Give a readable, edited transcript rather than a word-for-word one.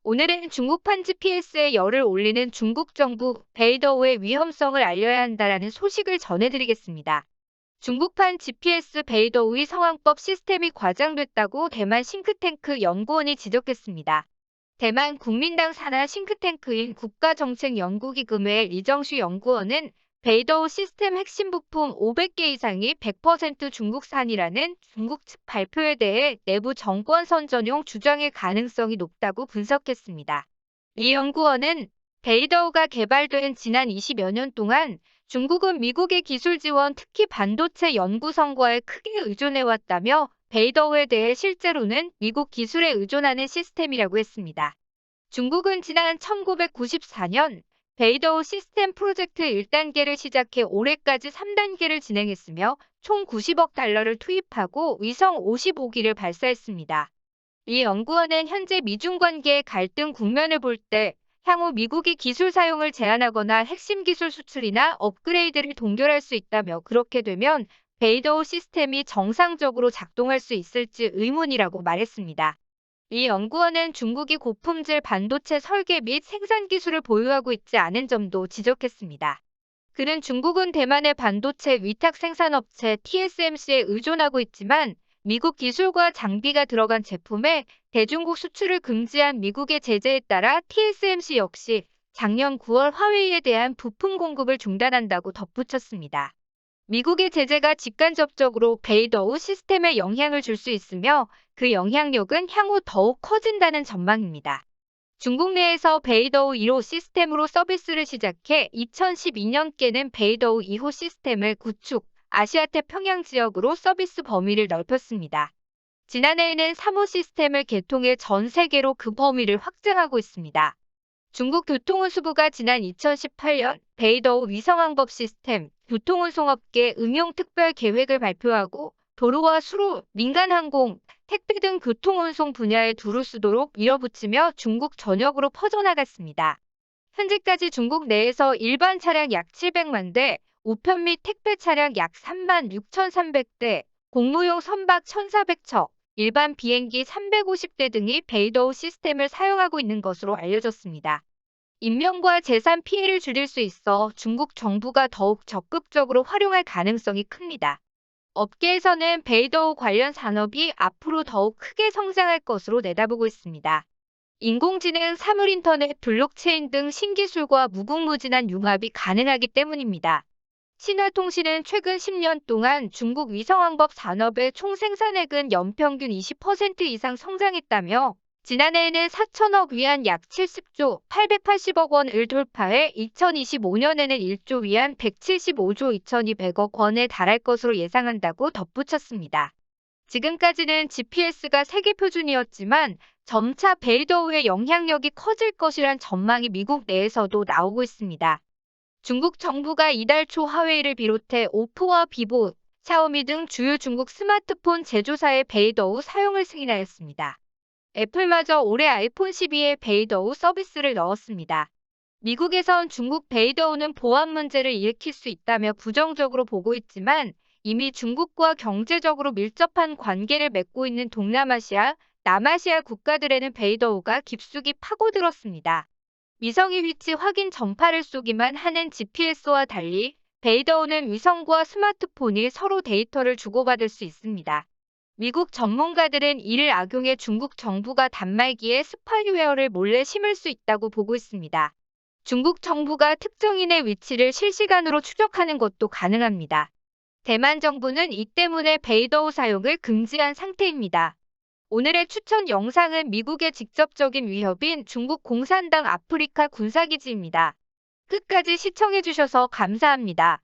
오늘은 중국판 GPS에 열을 올리는 중국 정부 베이더우의 위험성을 알려야 한다라는 소식을 전해드리겠습니다. 중국판 GPS 베이더우의 성황법 시스템이 과장됐다고 대만 싱크탱크 연구원이 지적했습니다. 대만 국민당 산하 싱크탱크인 국가정책연구기금의 리정슈 연구원은 베이더우 시스템 핵심 부품 500개 이상이 100% 중국산이라는 중국 측 발표에 대해 내부 정권선 전용 주장의 가능성이 높다고 분석했습니다. 이 연구원은 베이더우가 개발된 지난 20여 년 동안 중국은 미국의 기술 지원, 특히 반도체 연구 성과에 크게 의존해왔다며 베이더우에 대해 실제로는 미국 기술에 의존하는 시스템이라고 했습니다. 중국은 지난 1994년 베이더우 시스템 프로젝트 1단계를 시작해 올해까지 3단계를 진행했으며 총 90억 달러를 투입하고 위성 55기를 발사했습니다. 이 연구원은 현재 미중 관계의 갈등 국면을 볼 때 향후 미국이 기술 사용을 제한하거나 핵심 기술 수출이나 업그레이드를 동결할 수 있다며 그렇게 되면 베이더우 시스템이 정상적으로 작동할 수 있을지 의문이라고 말했습니다. 이 연구원은 중국이 고품질 반도체 설계 및 생산 기술을 보유하고 있지 않은 점도 지적했습니다. 그는 중국은 대만의 반도체 위탁 생산업체 TSMC에 의존하고 있지만 미국 기술과 장비가 들어간 제품에 대중국 수출을 금지한 미국의 제재에 따라 TSMC 역시 작년 9월 화웨이에 대한 부품 공급을 중단한다고 덧붙였습니다. 미국의 제재가 직간접적으로 베이더우 시스템에 영향을 줄 수 있으며 그 영향력은 향후 더욱 커진다는 전망입니다. 중국 내에서 베이더우 1호 시스템으로 서비스를 시작해 2012년께는 베이더우 2호 시스템을 구축, 아시아 태평양 지역으로 서비스 범위를 넓혔습니다. 지난해에는 3호 시스템을 개통해 전 세계로 그 범위를 확장하고 있습니다. 중국 교통운수부가 지난 2018년 베이더우 위성항법 시스템, 교통운송업계 응용 특별 계획을 발표하고 도로와 수로, 민간항공, 택배 등 교통운송 분야에 두루 쓰도록 밀어붙이며 중국 전역으로 퍼져나갔습니다. 현재까지 중국 내에서 일반 차량 약 700만 대, 우편 및 택배 차량 약 3만 6,300대, 공무용 선박 1,400척, 일반 비행기 350대 등이 베이더우 시스템을 사용하고 있는 것으로 알려졌습니다. 인명과 재산 피해를 줄일 수 있어 중국 정부가 더욱 적극적으로 활용할 가능성이 큽니다. 업계에서는 베이더우 관련 산업이 앞으로 더욱 크게 성장할 것으로 내다보고 있습니다. 인공지능, 사물인터넷, 블록체인 등 신기술과 무궁무진한 융합이 가능하기 때문입니다. 신화통신은 최근 10년 동안 중국 위성항법 산업의 총 생산액은 연평균 20% 이상 성장했다며 지난해에는 4천억 위안 약 70조 880억 원을 돌파해 2025년에는 1조 위안 175조 2200억 원에 달할 것으로 예상한다고 덧붙였습니다. 지금까지는 GPS가 세계 표준이었지만 점차 베이더우의 영향력이 커질 것이란 전망이 미국 내에서도 나오고 있습니다. 중국 정부가 이달 초 화웨이를 비롯해 오포와 비보, 샤오미 등 주요 중국 스마트폰 제조사의 베이더우 사용을 승인하였습니다. 애플마저 올해 아이폰 12에 베이더우 서비스를 넣었습니다. 미국에선 중국 베이더우는 보안 문제를 일으킬 수 있다며 부정적으로 보고 있지만 이미 중국과 경제적으로 밀접한 관계를 맺고 있는 동남아시아, 남아시아 국가들에는 베이더우가 깊숙이 파고들었습니다. 위성의 위치 확인 전파를 쏘기만 하는 GPS와 달리 베이더우는 위성과 스마트폰이 서로 데이터를 주고받을 수 있습니다. 미국 전문가들은 이를 악용해 중국 정부가 단말기에 스파이웨어를 몰래 심을 수 있다고 보고 있습니다. 중국 정부가 특정인의 위치를 실시간으로 추적하는 것도 가능합니다. 대만 정부는 이 때문에 베이더우 사용을 금지한 상태입니다. 오늘의 추천 영상은 미국의 직접적인 위협인 중국 공산당 아프리카 군사기지입니다. 끝까지 시청해주셔서 감사합니다.